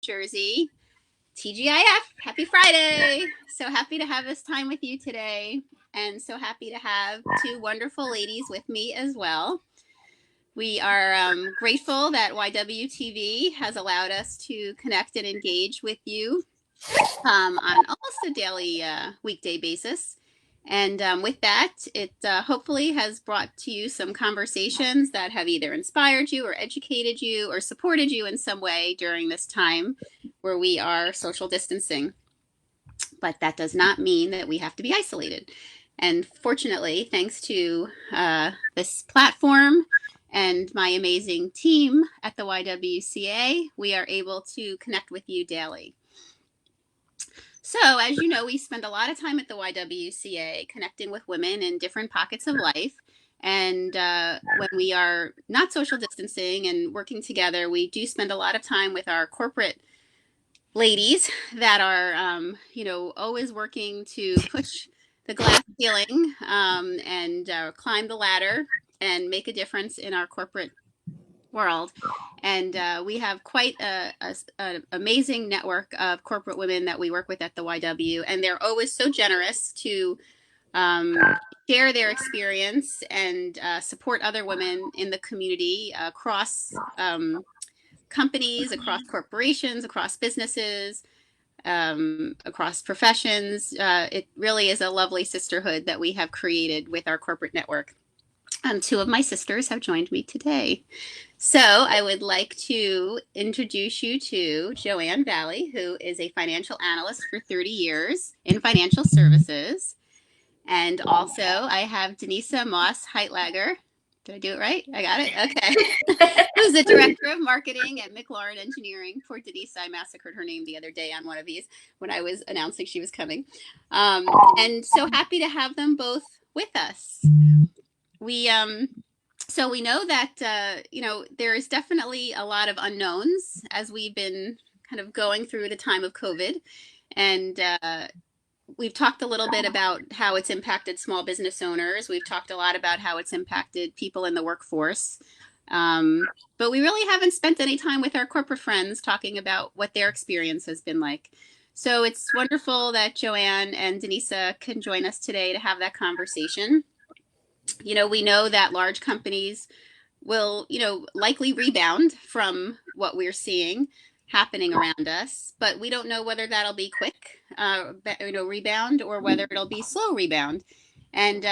Jersey. TGIF, happy Friday. So happy to have this time with you today, and so happy to have two wonderful ladies with me as well. We are grateful that YWTV has allowed us to connect and engage with you on almost a daily weekday basis. And with that, it hopefully has brought to you some conversations that have either inspired you or educated you or supported you in some way during this time where we are social distancing. But that does not mean that we have to be isolated. And fortunately, thanks to this platform and my amazing team at the YWCA, we are able to connect with you daily. So, as you know, we spend a lot of time at the YWCA connecting with women in different pockets of life. And when we are not social distancing and working together, we do spend a lot of time with our corporate ladies that are, always working to push the glass ceiling and climb the ladder and make a difference in our corporate world. And we have quite an amazing network of corporate women that we work with at the YW, and they're always so generous to um, share their experience and support other women in the community across companies, across corporations, across businesses, across professions. It really is a lovely sisterhood that we have created with our corporate network. Two of my sisters have joined me today. So I would like to introduce you to JoAnn Valle, who is a financial analyst for 30 years in financial services. And also I have Denisa Moss-Heitlager. Did I do it right? I got it? Okay. Who's the director of marketing at McLaren Engineering. Poor Denisa, I massacred her name the other day on one of these when I was announcing she was coming. And so happy to have them both with us. So we know that there is definitely a lot of unknowns as we've been kind of going through the time of COVID, and we've talked a little bit about how it's impacted small business owners. We've talked a lot about how it's impacted people in the workforce, but we really haven't spent any time with our corporate friends talking about what their experience has been like. So it's wonderful that JoAnn and Denisa can join us today to have that conversation. We know that large companies will, likely rebound from what we're seeing happening around us, but we don't know whether that'll be quick, rebound, or whether it'll be slow rebound. And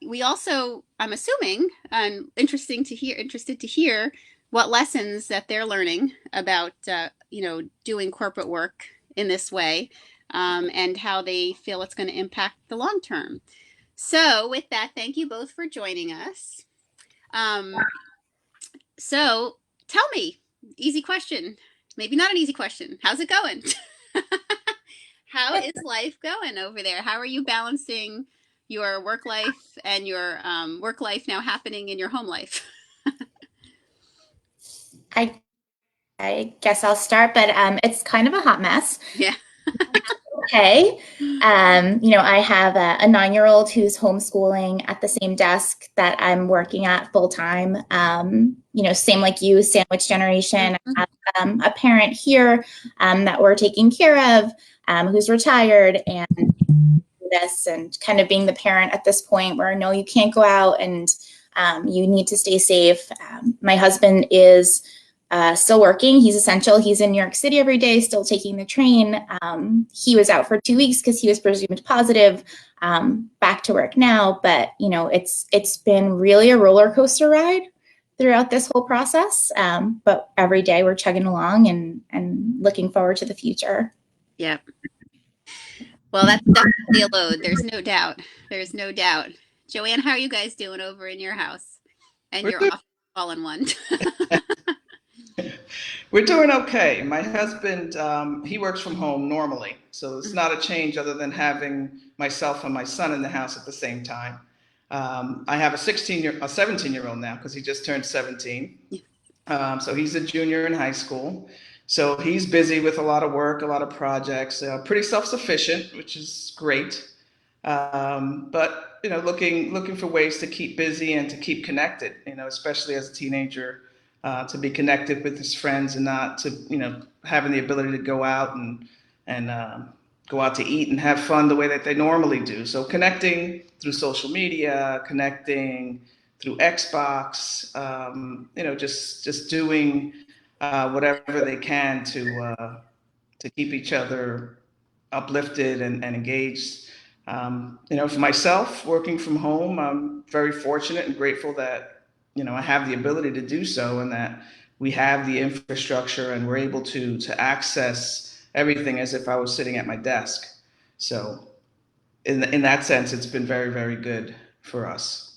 we also, I'm assuming, interested to hear what lessons that they're learning about, doing corporate work in this way, and how they feel it's going to impact the long term. So with that, thank you both for joining us. So tell me, easy question, maybe not an easy question. How's it going? How is life going over there? How are you balancing your work life and your work life now happening in your home life? I guess I'll start, but it's kind of a hot mess. Yeah. Okay. I have a 9-year-old who's homeschooling at the same desk that I'm working at full time. Same like you, sandwich generation. Mm-hmm. I have a parent here that we're taking care of who's retired and this and kind of being the parent at this point where no, you can't go out and you need to stay safe. My husband is still working. He's essential. He's in New York City every day, still taking the train. He was out for 2 weeks because he was presumed positive. Back to work now, but it's been really a roller coaster ride throughout this whole process. But every day we're chugging along and looking forward to the future. Yep. Well, that's definitely a load. There's no doubt. There's no doubt. JoAnn, how are you guys doing over in your house and your all-in-one? We're doing okay. My husband, he works from home normally, so it's not a change other than having myself and my son in the house at the same time. I have a 17-year-old now because he just turned 17. So he's a junior in high school. So he's busy with a lot of work, a lot of projects, pretty self-sufficient, which is great. But looking for ways to keep busy and to keep connected, especially as a teenager. to be connected with his friends and not to, having the ability to go out and go out to eat and have fun the way that they normally do. So connecting through social media, connecting through Xbox, just doing whatever they can to keep each other uplifted and engaged. For myself, working from home, I'm very fortunate and grateful that I have the ability to do so, and that we have the infrastructure and we're able to access everything as if I was sitting at my desk. So in that sense, it's been very, very good for us.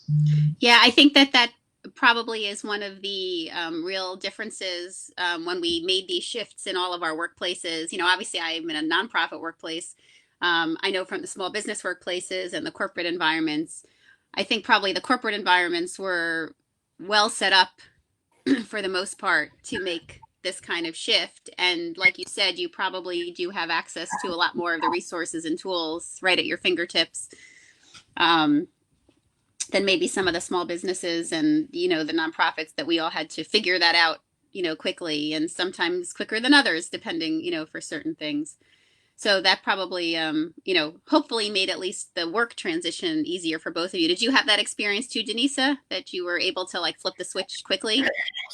Yeah, I think that probably is one of the real differences when we made these shifts in all of our workplaces. Obviously, I'm in a nonprofit workplace. I know from the small business workplaces and the corporate environments, I think probably the corporate environments were well set up for the most part to make this kind of shift. And like you said, you probably do have access to a lot more of the resources and tools right at your fingertips. Than maybe some of the small businesses and the nonprofits that we all had to figure that out quickly, and sometimes quicker than others depending for certain things. So that probably hopefully made at least the work transition easier for both of you. Did you have that experience too, Denisa, that you were able to flip the switch quickly?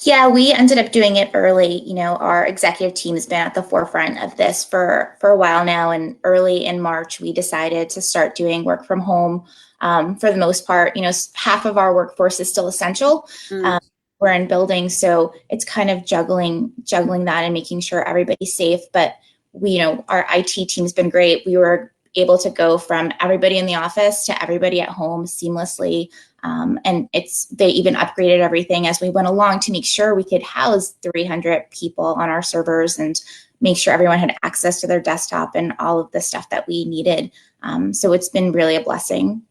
Yeah, we ended up doing it early. Our executive team has been at the forefront of this for a while now. And early in March, we decided to start doing work from home. For the most part, half of our workforce is still essential. We're in buildings, so it's kind of juggling that and making sure everybody's safe. But our IT team's been great. We were able to go from everybody in the office to everybody at home seamlessly. And they even upgraded everything as we went along to make sure we could house 300 people on our servers and make sure everyone had access to their desktop and all of the stuff that we needed. So it's been really a blessing.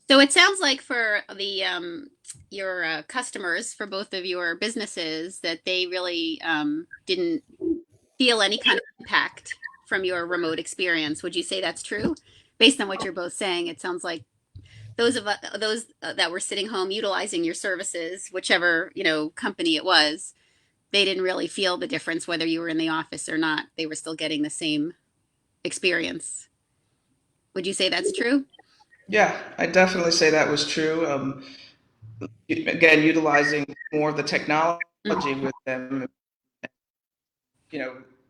So it sounds like for the your customers, for both of your businesses, that they really didn't feel any kind of impact from your remote experience. Would you say that's true? Based on what you're both saying, it sounds like those that were sitting home utilizing your services, whichever company it was, they didn't really feel the difference whether you were in the office or not. They were still getting the same experience. Would you say that's true? Yeah, I definitely say that was true. Again, utilizing more of the technology with them,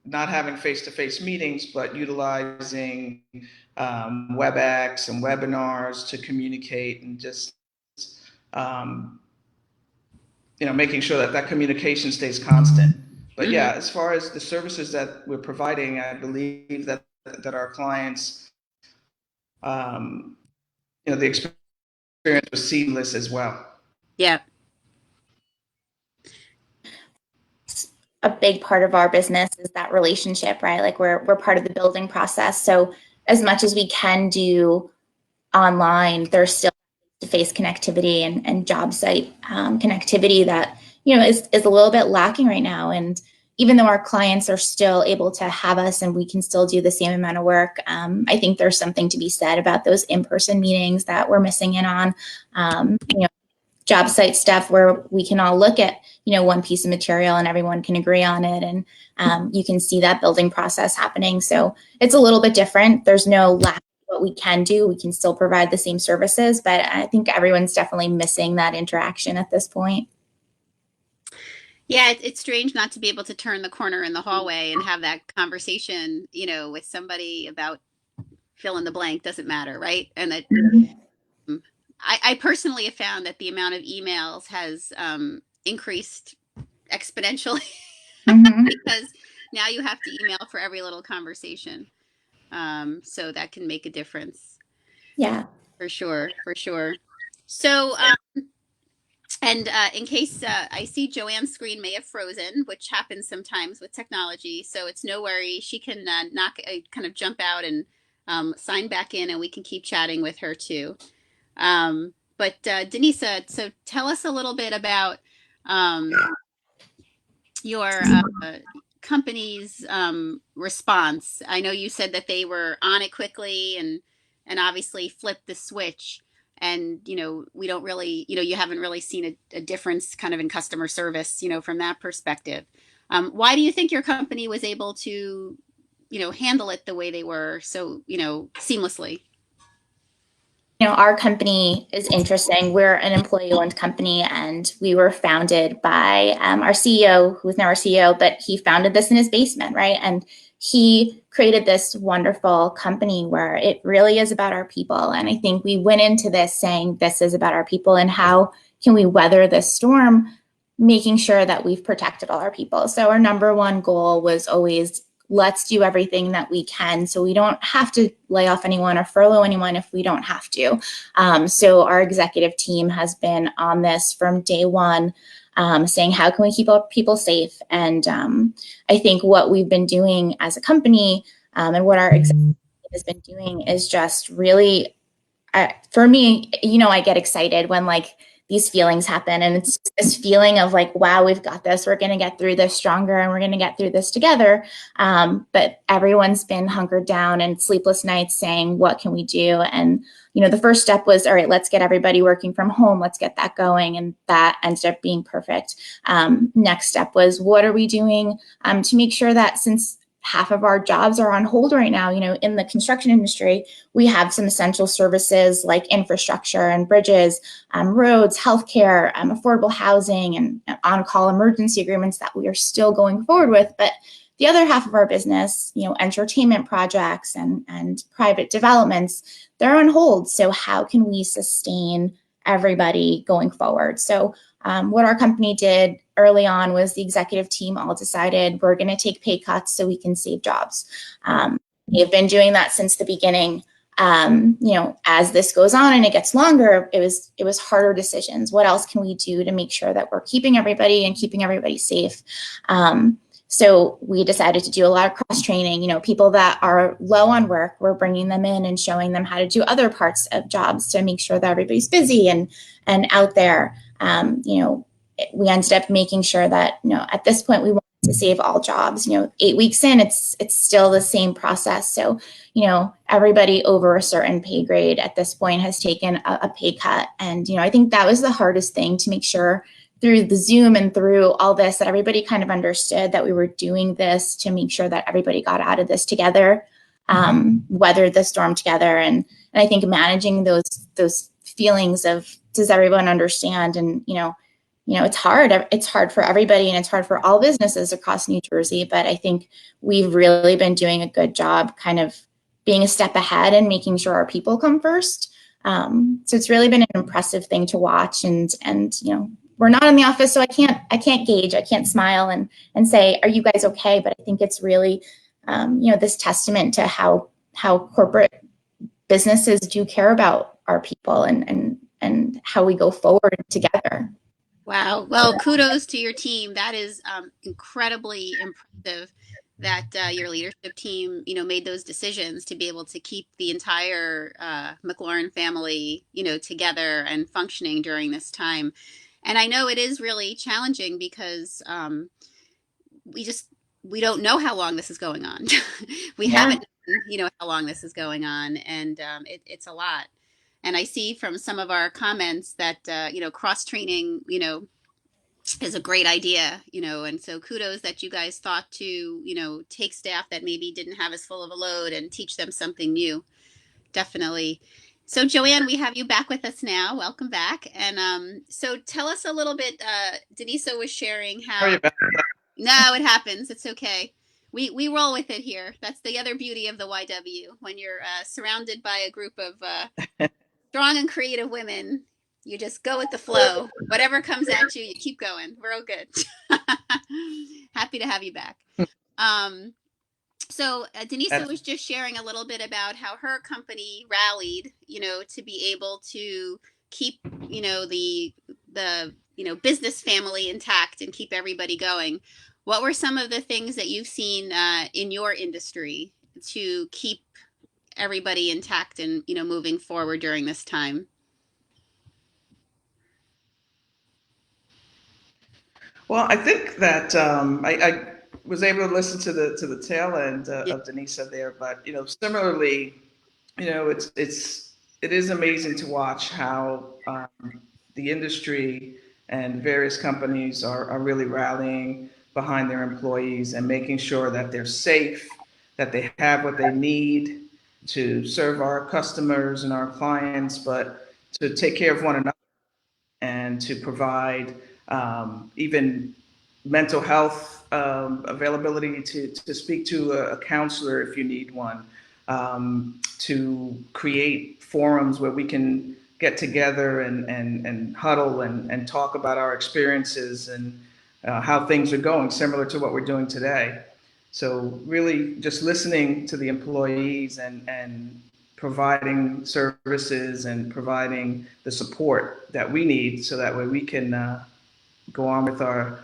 not having face-to-face meetings, but utilizing WebEx and webinars to communicate, and just making sure that communication stays constant. But yeah, as far as the services that we're providing, I believe that our clients, the experience was seamless as well. Yeah. A big part of our business is that relationship, right? Like we're part of the building process. So as much as we can do online, there's still face-to-face connectivity and job site connectivity that is a little bit lacking right now. And even though our clients are still able to have us and we can still do the same amount of work, I think there's something to be said about those in-person meetings that we're missing in on. Job site stuff where we can all look at one piece of material and everyone can agree on it, and you can see that building process happening. So it's a little bit different. There's no lack of what we can do. We can still provide the same services, but I think everyone's definitely missing that interaction at this point. Yeah, it's strange not to be able to turn the corner in the hallway and have that conversation, with somebody about fill in the blank, doesn't matter, right? And that I personally have found that the amount of emails has increased exponentially because now you have to email for every little conversation. So that can make a difference. Yeah. For sure. So, and in case I see JoAnn's screen may have frozen, which happens sometimes with technology, so it's no worry. She can kind of jump out and sign back in, and we can keep chatting with her too. But Denisa, so tell us a little bit about your company's response. I know you said that they were on it quickly and obviously flipped the switch. and we don't really, you haven't really seen a difference kind of in customer service, from that perspective. Why do you think your company was able to handle it the way they were, so seamlessly? Our company is interesting. We're an employee-owned company, and we were founded by our CEO, who is now our CEO, but he founded this in his basement, right? And he created this wonderful company where it really is about our people. And I think we went into this saying this is about our people, and how can we weather this storm, making sure that we've protected all our people. So our number one goal was always, let's do everything that we can so we don't have to lay off anyone or furlough anyone if we don't have to. So our executive team has been on this from day one, saying how can we keep our people safe? And I think what we've been doing as a company, and what our executive team has been doing, is just really, for me, I get excited when these feelings happen, and it's this feeling of wow, we've got this, we're going to get through this stronger, and we're going to get through this together. But everyone's been hunkered down and sleepless nights saying, what can we do? And the first step was, all right, let's get everybody working from home, let's get that going, and that ended up being perfect. Next step was, what are we doing to make sure that, since half of our jobs are on hold right now, in the construction industry, we have some essential services like infrastructure and bridges, roads, healthcare, affordable housing, and on-call emergency agreements that we are still going forward with. But the other half of our business, entertainment projects and private developments, they're on hold. So how can we sustain everybody going forward? So what our company did early on was, the executive team all decided we're going to take pay cuts so we can save jobs. They've been doing that since the beginning. As this goes on and it gets longer, it was harder decisions. What else can we do to make sure that we're keeping everybody safe? So we decided to do a lot of cross training. People that are low on work, we're bringing them in and showing them how to do other parts of jobs to make sure that everybody's busy and out there. We ended up making sure that, at this point, we wanted to save all jobs. 8 weeks in, it's still the same process. So, everybody over a certain pay grade at this point has taken a pay cut. And, I think that was the hardest thing, to make sure through the Zoom and through all this that everybody kind of understood that we were doing this to make sure that everybody got out of this together, weathered the storm together. And I think managing those feelings of, does everyone understand? And, it's hard. It's hard for everybody, and it's hard for all businesses across New Jersey. But I think we've really been doing a good job kind of being a step ahead and making sure our people come first. So it's really been an impressive thing to watch. And we're not in the office, so I can't gauge, I can't smile and say, are you guys okay? But I think it's really, this testament to how corporate businesses do care about our people and how we go forward together. Wow. Well, kudos to your team. That is incredibly impressive that your leadership team, made those decisions to be able to keep the entire McLaren family, together and functioning during this time. And I know it is really challenging because we don't know how long this is going on. We haven't known, how long this is going on, and it's a lot. And I see from some of our comments that, cross training, is a great idea, and so kudos that you guys thought to, take staff that maybe didn't have as full of a load and teach them something new. Definitely. So JoAnn, we have you back with us now. Welcome back. And so tell us a little bit, Denisa was sharing how, no, it happens. It's okay. We roll with it here. That's the other beauty of the YW. When you're surrounded by a group of strong and creative women, you just go with the flow. Whatever comes at you, you keep going. We're all good. Happy to have you back. So Denisa was just sharing a little bit about how her company rallied, to be able to keep, the business family intact and keep everybody going. What were some of the things that you've seen in your industry to keep everybody intact and, moving forward during this time? Well, I think that I was able to listen to the tail end of Denisa there, but similarly, it's it is amazing to watch how the industry and various companies are really rallying behind their employees and making sure that they're safe, that they have what they need to serve our customers and our clients, but to take care of one another and to provide even mental health availability to speak to a counselor if you need one, to create forums where we can get together and huddle and talk about our experiences and how things are going, similar to what we're doing today. So really just listening to the employees and providing services and providing the support that we need so that way we can go on with our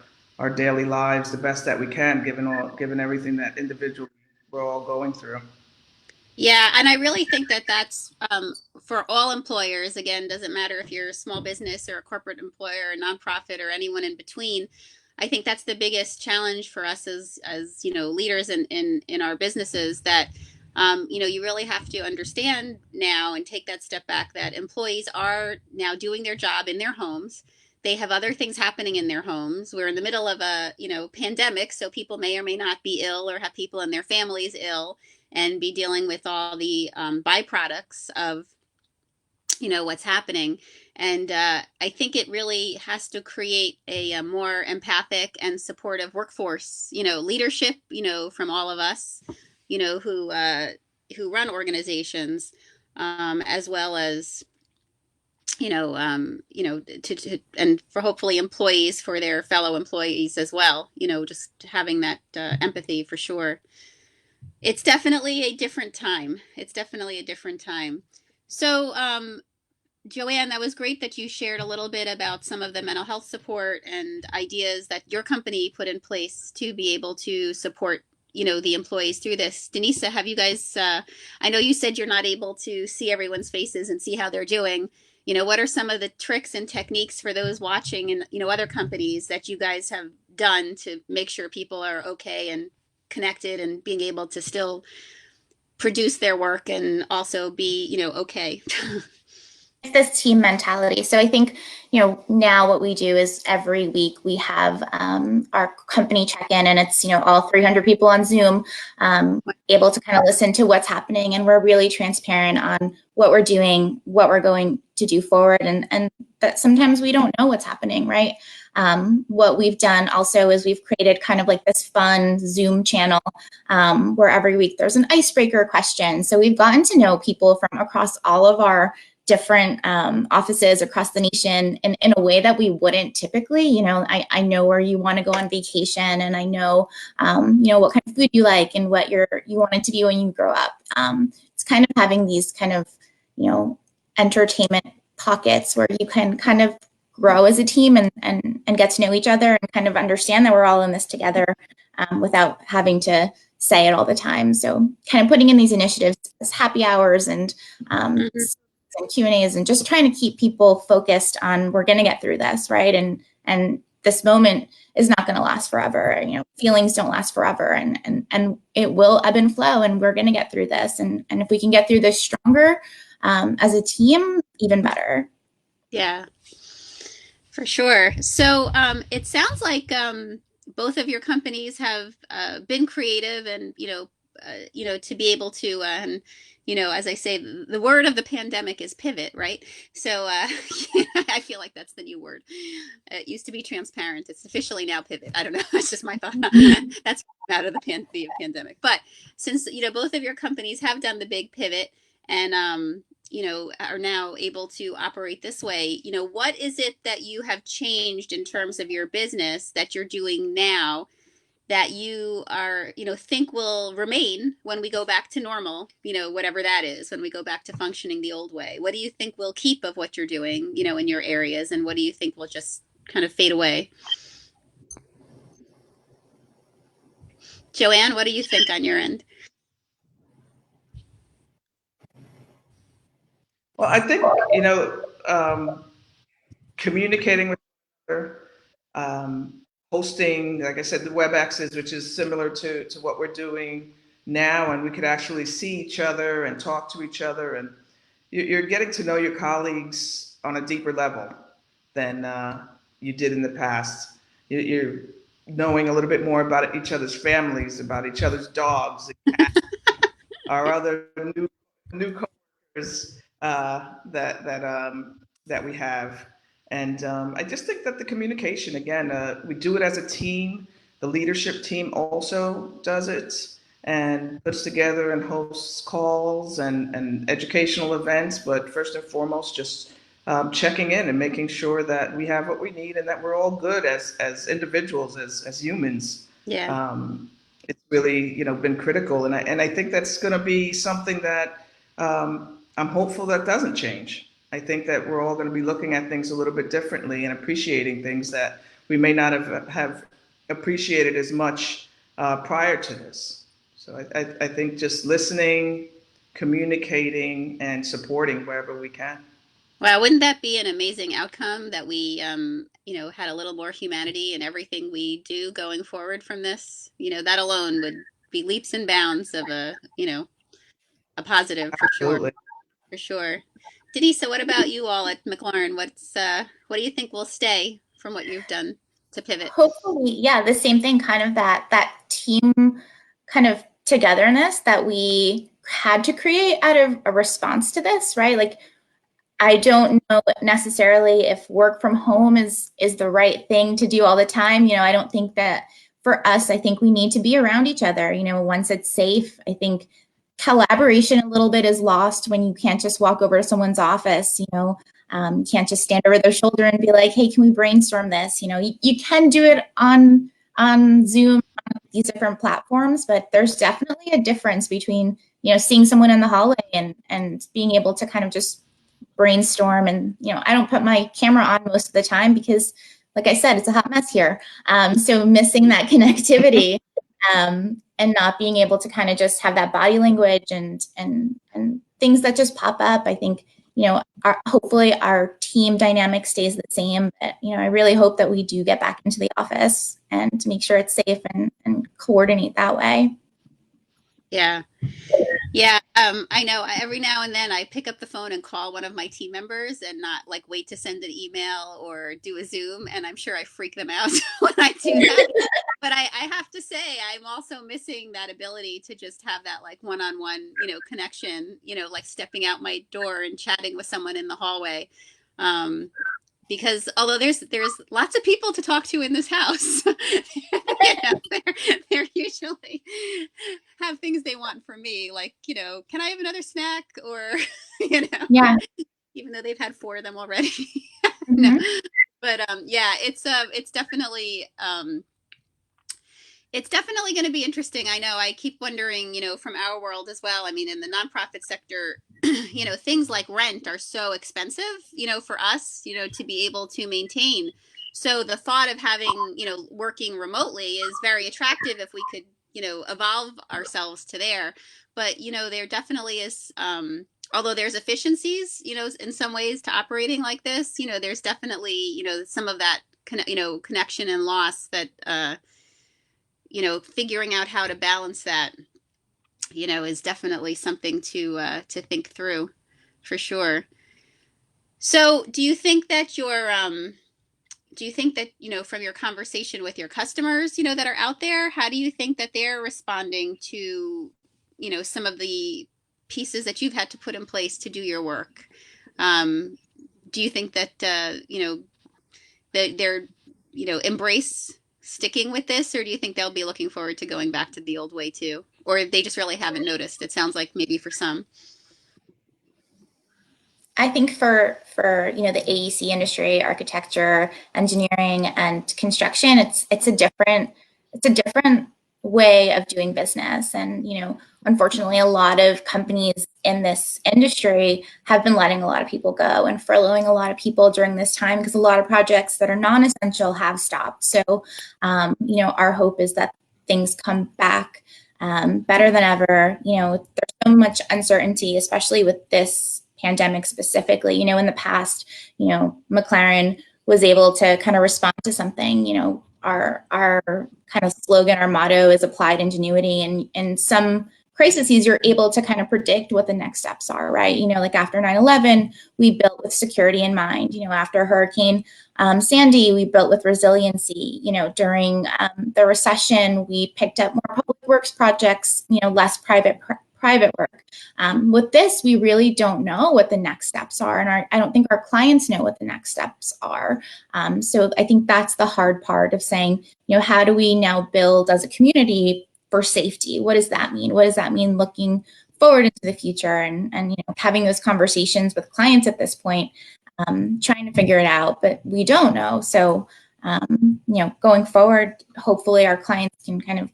daily lives the best that we can, given everything that individually we're all going through. Yeah, and I really think that that's for all employers. Again, doesn't matter if you're a small business or a corporate employer, or a nonprofit, or anyone in between. I think that's the biggest challenge for us as leaders in our businesses, that you really have to understand now and take that step back, that employees are now doing their job in their homes. They have other things happening in their homes. We're in the middle of a pandemic, so people may or may not be ill or have people in their families ill and be dealing with all the byproducts of what's happening. And I think it really has to create a more empathic and supportive workforce, leadership, from all of us, who run organizations, as well as and for hopefully employees, for their fellow employees as well. Just having that empathy, for sure. It's definitely a different time. So, JoAnn, that was great that you shared a little bit about some of the mental health support and ideas that your company put in place to be able to support, the employees through this. Denisa, have you guys, I know you said you're not able to see everyone's faces and see how they're doing. What are some of the tricks and techniques for those watching and, other companies that you guys have done to make sure people are okay and connected and being able to still produce their work and also be, okay? This team mentality. So I think, now what we do is every week we have our company check-in, and it's, all 300 people on Zoom, able to kind of listen to what's happening. And we're really transparent on what we're doing, what we're going to do forward. And that sometimes we don't know what's happening, right? What we've done also is we've created kind of like this fun Zoom channel where every week there's an icebreaker question. So we've gotten to know people from across all of our different offices across the nation in a way that we wouldn't typically. I know where you want to go on vacation, and I know, what kind of food you like and what you wanted to be when you grow up. It's kind of having these kind of, entertainment pockets where you can kind of grow as a team and get to know each other and kind of understand that we're all in this together without having to say it all the time. So kind of putting in these initiatives as happy hours and Q&As, and just trying to keep people focused on, we're going to get through this, right? And this moment is not going to last forever. Feelings don't last forever, and it will ebb and flow, and we're going to get through this. And if we can get through this stronger as a team, even better. Yeah, for sure. So it sounds like both of your companies have been creative, and to be able to as I say, the word of the pandemic is pivot, right? So I feel like that's the new word. It used to be transparent. It's officially now pivot. I don't know. That's just my thought. That's out of the pandemic. But since, both of your companies have done the big pivot and, are now able to operate this way, what is it that you have changed in terms of your business that you're doing now that you are, think will remain when we go back to normal, whatever that is, when we go back to functioning the old way? What do you think will keep of what you're doing, in your areas? And what do you think will just kind of fade away? JoAnn, what do you think on your end? Well, I think, communicating with each other, hosting, like I said, the WebExes, which is similar to what we're doing now, and we could actually see each other and talk to each other. And, you're getting to know your colleagues on a deeper level than you did in the past. You're knowing a little bit more about each other's families, about each other's dogs, our other new coworkers that we have, and I just think that the communication again, we do it as a team. The leadership team also does it and puts together and hosts calls and educational events. But first and foremost, just checking in and making sure that we have what we need and that we're all good as individuals, as humans. Yeah. It's really been critical, and I think that's going to be something that I'm hopeful that doesn't change. I think that we're all going to be looking at things a little bit differently and appreciating things that we may not have appreciated as much prior to this. So I think just listening, communicating, and supporting wherever we can. Wow, wouldn't that be an amazing outcome that we, had a little more humanity in everything we do going forward from this? That alone would be leaps and bounds of a positive for sure, Absolutely. for sure. Denisa, what about you all at McLaren? What do you think will stay from what you've done to pivot? Hopefully, yeah, the same thing, kind of that team kind of togetherness that we had to create out of a response to this, right? Like, I don't know necessarily if work from home is the right thing to do all the time. I don't think that for us, I think we need to be around each other. Once it's safe, I think collaboration a little bit is lost when you can't just walk over to someone's office. You can't just stand over their shoulder and be like, hey, can we brainstorm this? You can do it on Zoom, on these different platforms, but there's definitely a difference between, seeing someone in the hallway and being able to kind of just brainstorm. And, I don't put my camera on most of the time because, like I said, it's a hot mess here. So missing that connectivity and not being able to kind of just have that body language and things that just pop up. I think, hopefully our team dynamic stays the same. But, I really hope that we do get back into the office and to make sure it's safe and coordinate that way. Yeah. Yeah, I know. Every now and then I pick up the phone and call one of my team members and not like wait to send an email or do a Zoom. And I'm sure I freak them out when I do that. But I have to say, I'm also missing that ability to just have that like one-on-one, connection, like stepping out my door and chatting with someone in the hallway. Because although there's lots of people to talk to in this house, they're usually have things they want from me, like can I have another snack, or Yeah. even though they've had 4 of them already. Mm-hmm. No, but yeah, it's definitely going to be interesting. I know. I keep wondering, from our world as well. I mean, in the nonprofit sector, things like rent are so expensive, for us, to be able to maintain. So the thought of having, working remotely is very attractive if we could, evolve ourselves to there. But, there definitely is, although there's efficiencies, in some ways to operating like this, there's definitely, some of that, connection and loss that, figuring out how to balance that, is definitely something to think through, for sure. So, do you think that from your conversation with your customers, that are out there, how do you think that they're responding to, some of the pieces that you've had to put in place to do your work? Do you think that that they're embrace sticking with this, or do you think they'll be looking forward to going back to the old way too, or they just really haven't noticed? It sounds like maybe for some. I think for the AEC industry, architecture, engineering, and construction, it's a different way of doing business. And unfortunately, a lot of companies in this industry have been letting a lot of people go and furloughing a lot of people during this time because a lot of projects that are non-essential have stopped. So our hope is that things come back better than ever. There's so much uncertainty, especially with this pandemic specifically. In the past, McLaren was able to kind of respond to something. Our kind of slogan, our motto is applied ingenuity, and in some crises, you're able to kind of predict what the next steps are, right? Like after 9/11, we built with security in mind. After Hurricane Sandy, we built with resiliency. During the recession, we picked up more public works projects, less private work. With this, we really don't know what the next steps are, and I don't think our clients know what the next steps are. So I think that's the hard part of saying, how do we now build as a community for safety? What does that mean? What does that mean looking forward into the future, and having those conversations with clients at this point, trying to figure it out, but we don't know. So going forward, hopefully our clients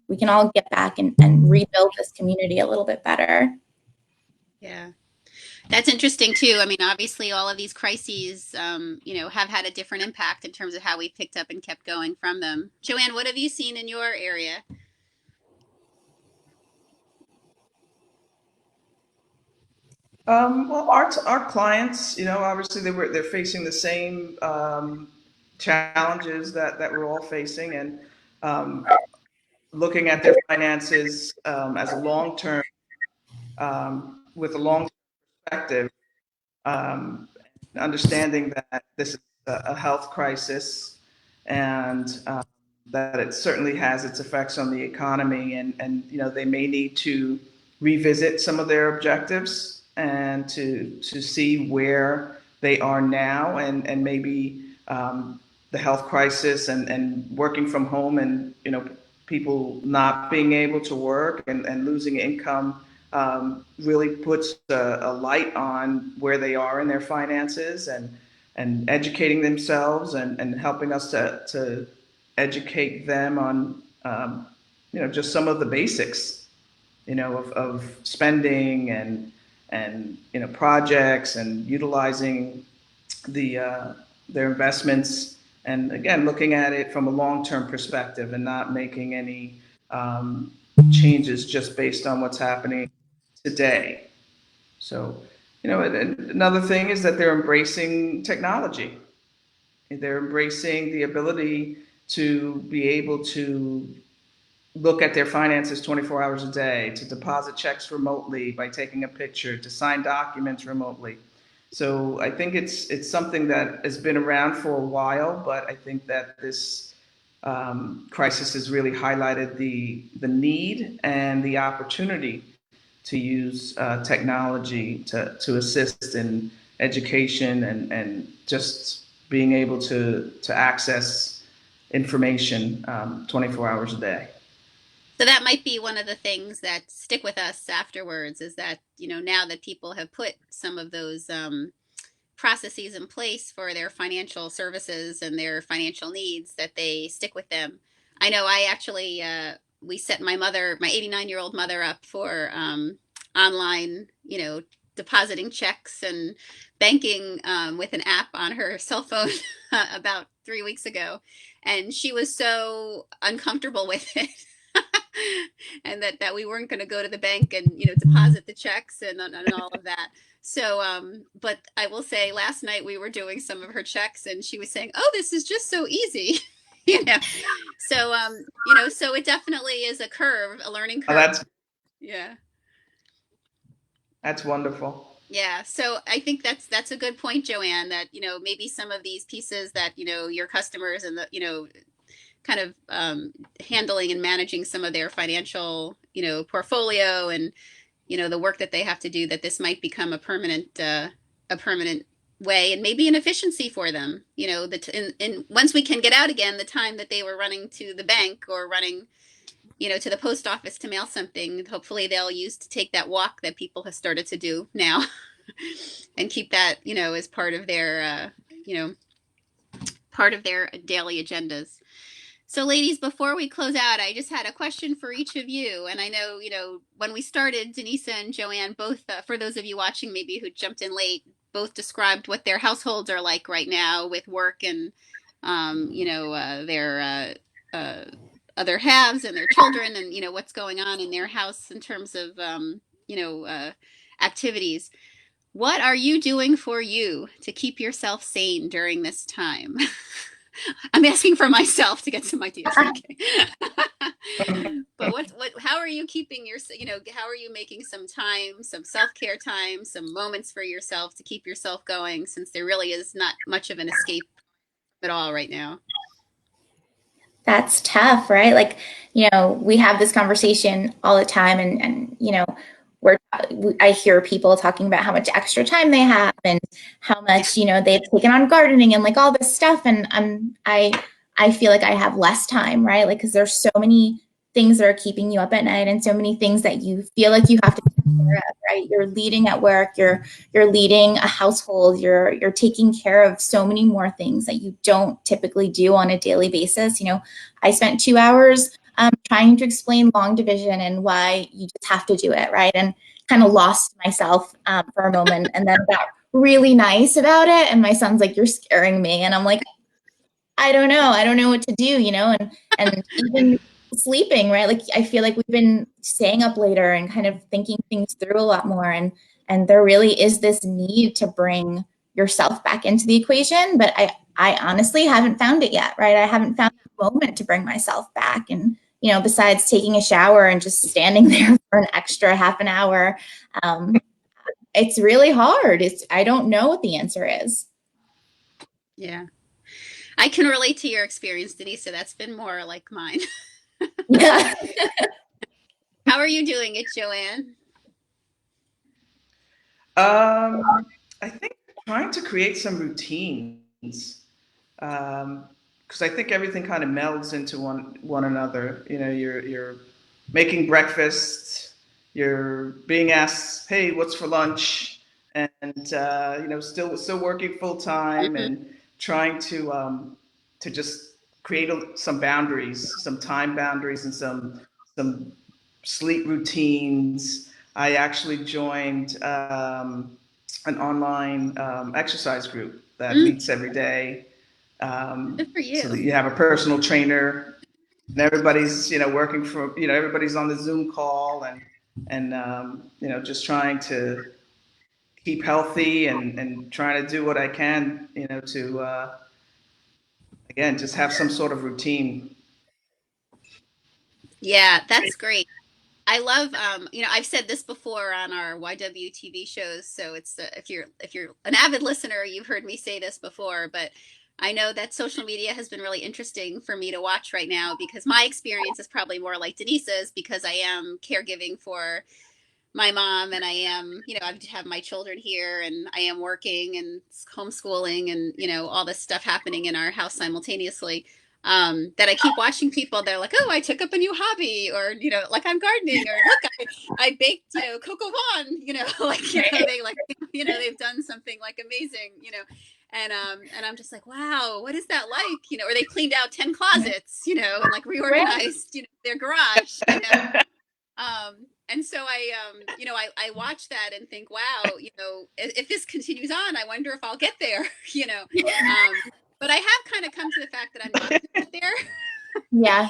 we can all get back and rebuild this community a little bit better. Yeah. That's interesting too. I mean, obviously all of these crises, have had a different impact in terms of how we picked up and kept going from them. JoAnn, what have you seen in your area? Well, our clients, obviously they're facing the same challenges that we're all facing, and looking at their finances as a long term, with a long perspective, understanding that this is a health crisis, and that it certainly has its effects on the economy, and they may need to revisit some of their objectives and to see where they are now, and maybe the health crisis and working from home, and people not being able to work and losing income really puts a light on where they are in their finances, and educating themselves, and helping us to educate them on just some of the basics of spending, and projects, and utilizing their investments, and again looking at it from a long-term perspective, and not making any changes just based on what's happening today. So, another thing is that they're embracing technology. They're embracing the ability to be able to look at their finances 24 hours a day, to deposit checks remotely by taking a picture, to sign documents remotely. So I think it's something that has been around for a while, but I think that this crisis has really highlighted the need and the opportunity to use technology to assist in education, and just being able to access information 24 hours a day. So that might be one of the things that stick with us afterwards, is that, now that people have put some of those processes in place for their financial services and their financial needs, that they stick with them. I know I actually, we set my 89-year-old mother up for online, depositing checks and banking with an app on her cell phone about 3 weeks ago. And she was so uncomfortable with it. And that we weren't going to go to the bank and deposit the checks and all of that. So but I will say, last night we were doing some of her checks, and she was saying, "Oh, this is just so easy." So so it definitely is a learning curve. Oh, Yeah. That's wonderful. Yeah, so I think that's a good point, JoAnn, that maybe some of these pieces that your customers and the kind of handling and managing some of their financial portfolio, and the work that they have to do, that this might become a permanent way, and maybe an efficiency for them. Once we can get out again, the time that they were running to the bank or running to the post office to mail something, hopefully they'll use to take that walk that people have started to do now, and keep that as part of their daily agendas. So ladies, before we close out, I just had a question for each of you. And I know, when we started, Denisa and JoAnn both, for those of you watching maybe who jumped in late, both described what their households are like right now with work, and, their other halves and their children, and, what's going on in their house in terms of, activities. What are you doing for you to keep yourself sane during this time? I'm asking for myself to get some ideas. Okay. But how are you keeping how are you making some time, some self-care time, some moments for yourself to keep yourself going, since there really is not much of an escape at all right now? That's tough, right? Like, we have this conversation all the time, and I hear people talking about how much extra time they have and how much, they've taken on gardening and like all this stuff. And I feel like I have less time, right? Like, because there's so many things that are keeping you up at night and so many things that you feel like you have to take care of, right? You're leading at work, you're leading a household, you're taking care of so many more things that you don't typically do on a daily basis. I spent 2 hours trying to explain long division and why you just have to do it, right? And kind of lost myself for a moment, and then got really nice about it. And my son's like, "You're scaring me," and I'm like, I don't know what to do, and even sleeping, right? Like, I feel like we've been staying up later and kind of thinking things through a lot more, and there really is this need to bring yourself back into the equation, but I honestly haven't found it yet, right? I haven't found the moment to bring myself back. And besides taking a shower and just standing there for an extra half an hour, it's really hard. I don't know what the answer is. Yeah. I can relate to your experience, Denisa. That's been more like mine. Yeah. How are you doing it, JoAnn? I think trying to create some routines, because I think everything kind of melds into one another. You're making breakfast, you're being asked, "Hey, what's for lunch?" And still working full time Mm-hmm. and trying to just create some boundaries, some time boundaries, and some sleep routines. I actually joined an online exercise group that Mm, meets every day, good for so that you. you have a personal trainer, and everybody's working from everybody's on the Zoom call, and just trying to keep healthy and trying to do what I can to again just have some sort of routine. Yeah, that's great. I love, I've said this before on our YWTV shows, so it's if you're an avid listener, you've heard me say this before, but I know that social media has been really interesting for me to watch right now, because my experience is probably more like Denise's, because I am caregiving for my mom, and I am, I have my children here, and I am working and homeschooling, and all this stuff happening in our house simultaneously. That I keep watching people. They're like, "Oh, I took up a new hobby," or like, "I'm gardening," or "Look, I baked, cocoa Von," like, they like, they've done something like amazing, and I'm just like, wow, what is that like, or they cleaned out 10 closets, and like reorganized, their garage, and so I watch that and think, wow, if this continues on, I wonder if I'll get there, but I have kind of come to the fact that I'm not going to get there. Yeah.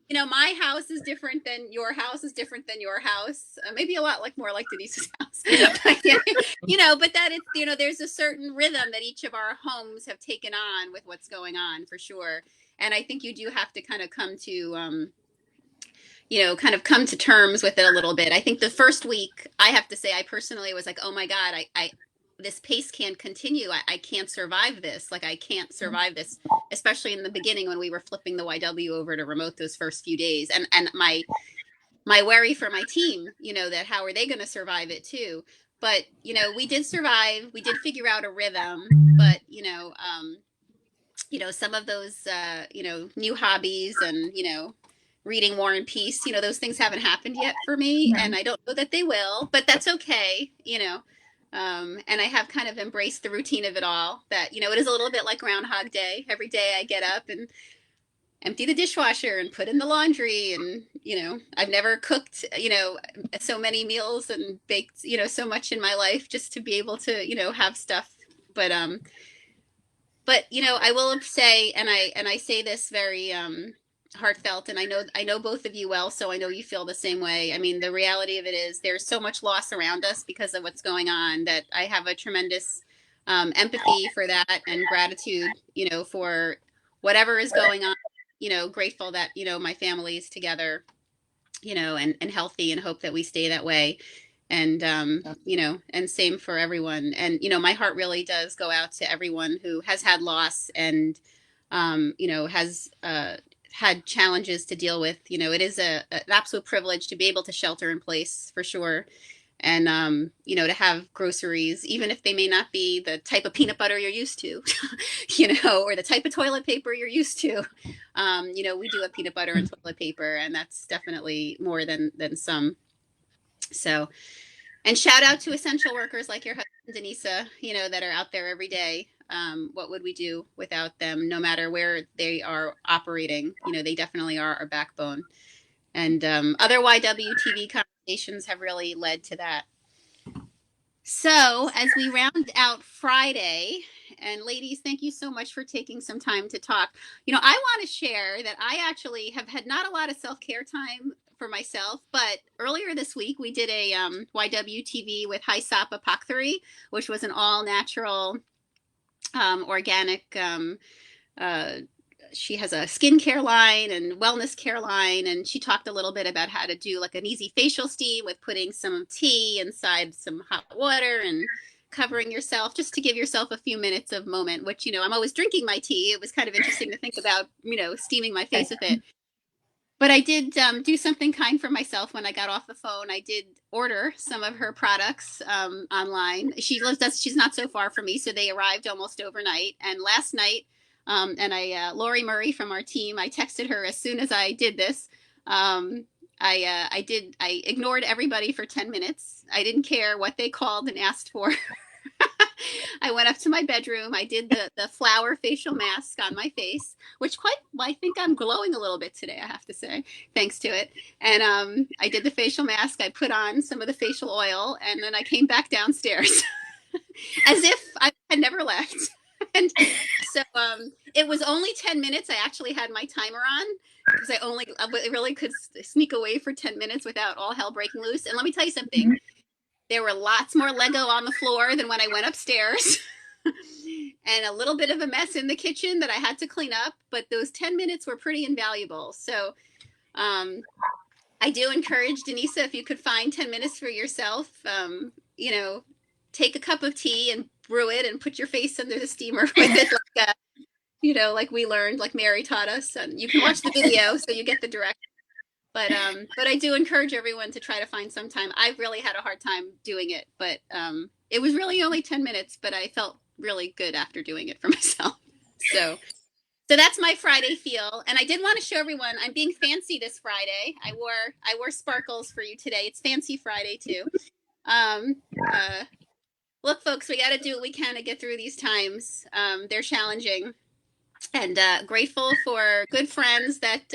My house is different than your house is different than your house. Maybe a lot like more like Denise's house, but, but that it's, there's a certain rhythm that each of our homes have taken on with what's going on, for sure. And I think you do have to kind of come to, kind of come to terms with it a little bit. I think the first week, I have to say, I personally was like, oh my God, this pace can't continue. I can't survive this. Like, I can't survive this, especially in the beginning when we were flipping the YW over to remote those first few days. And my worry for my team, that how are they going to survive it too? But, we did survive. We did figure out a rhythm, but, some of those, new hobbies and, reading War and Peace, those things haven't happened yet for me. Yeah. And I don't know that they will, but that's okay, and I have kind of embraced the routine of it all, that, it is a little bit like Groundhog Day. Every day I get up and empty the dishwasher and put in the laundry. And, I've never cooked, so many meals and baked, so much in my life, just to be able to, have stuff. But, I will say, and I say this very heartfelt, and I know both of you well, so I know you feel the same way. I mean, the reality of it is there's so much loss around us because of what's going on, that I have a tremendous empathy for that, and gratitude, for whatever is going on, grateful that, my family is together, and healthy, and hope that we stay that way. And, and same for everyone. And, my heart really does go out to everyone who has had loss and, has had challenges to deal with. It is an absolute privilege to be able to shelter in place, for sure. And, to have groceries, even if they may not be the type of peanut butter you're used to, or the type of toilet paper you're used to. We do have peanut butter and toilet paper, and that's definitely more than some. So, and shout out to essential workers like your husband, Denisa, that are out there every day. What would we do without them, no matter where they are operating? They definitely are our backbone. And other YWTV conversations have really led to that. So as we round out Friday, and ladies, thank you so much for taking some time to talk. I want to share that I actually have had not a lot of self-care time for myself, but earlier this week we did a YWTV with Haisap Apothecary, which was an all-natural, organic, she has a skincare line and wellness care line, and she talked a little bit about how to do like an easy facial steam with putting some tea inside some hot water and covering yourself, just to give yourself a few minutes of moment, which, I'm always drinking my tea. It was kind of interesting to think about, steaming my face with it. But I did do something kind for myself when I got off the phone. I did order some of her products online. She's not so far from me, so they arrived almost overnight. And last night, Lori Murray from our team, I texted her as soon as I did this. I ignored everybody for 10 minutes. I didn't care what they called and asked for. I went up to my bedroom. I did the flower facial mask on my face, which I think I'm glowing a little bit today, I have to say, thanks to it. And I did the facial mask. I put on some of the facial oil, and then I came back downstairs as if I had never left. And so it was only 10 minutes. I actually had my timer on because I really could sneak away for 10 minutes without all hell breaking loose. And let me tell you something. There were lots more Lego on the floor than when I went upstairs, and a little bit of a mess in the kitchen that I had to clean up. But those 10 minutes were pretty invaluable. So I do encourage, Denisa, if you could find 10 minutes for yourself, take a cup of tea and brew it and put your face under the steamer with it, like we learned, like Mary taught us. And you can watch the video so you get the direction. But I do encourage everyone to try to find some time. I've really had a hard time doing it, but it was really only 10 minutes, but I felt really good after doing it for myself. So that's my Friday feel. And I did want to show everyone, I'm being fancy this Friday. I wore sparkles for you today. It's Fancy Friday too. Look, folks, we got to do what we can to get through these times. They're challenging. And grateful for good friends that,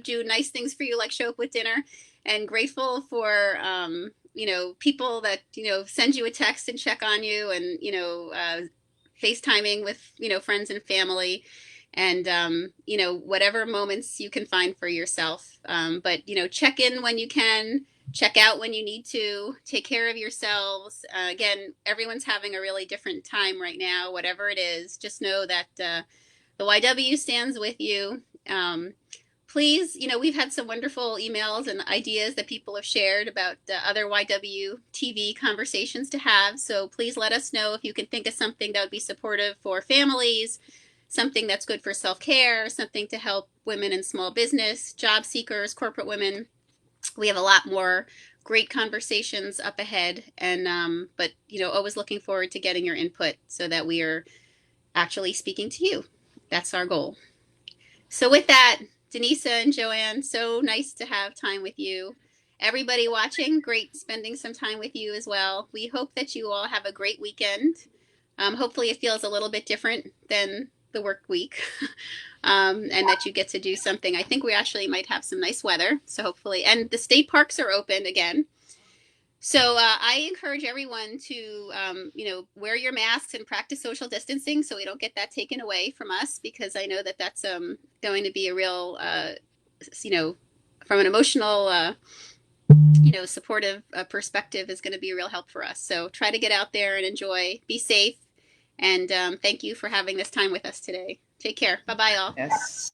do nice things for you, like show up with dinner. And grateful for, people that, send you a text and check on you, and, FaceTiming with, friends and family. And, whatever moments you can find for yourself. But, check in when you can. Check out when you need to. Take care of yourselves. Again, everyone's having a really different time right now. Whatever it is, just know that the YW stands with you. Please, we've had some wonderful emails and ideas that people have shared about other YW TV conversations to have. So please let us know if you can think of something that would be supportive for families, something that's good for self-care, something to help women in small business, job seekers, corporate women. We have a lot more great conversations up ahead. And but always looking forward to getting your input so that we are actually speaking to you. That's our goal. So with that, Denisa and JoAnn, so nice to have time with you. Everybody watching, great spending some time with you as well. We hope that you all have a great weekend. Hopefully it feels a little bit different than the work week, and that you get to do something. I think we actually might have some nice weather, so hopefully, and the state parks are open again. So I encourage everyone to, wear your masks and practice social distancing so we don't get that taken away from us, because I know that that's going to be a real, from an emotional, supportive perspective, is going to be a real help for us. So try to get out there and enjoy, be safe, and thank you for having this time with us today. Take care. Bye-bye, all. Yes.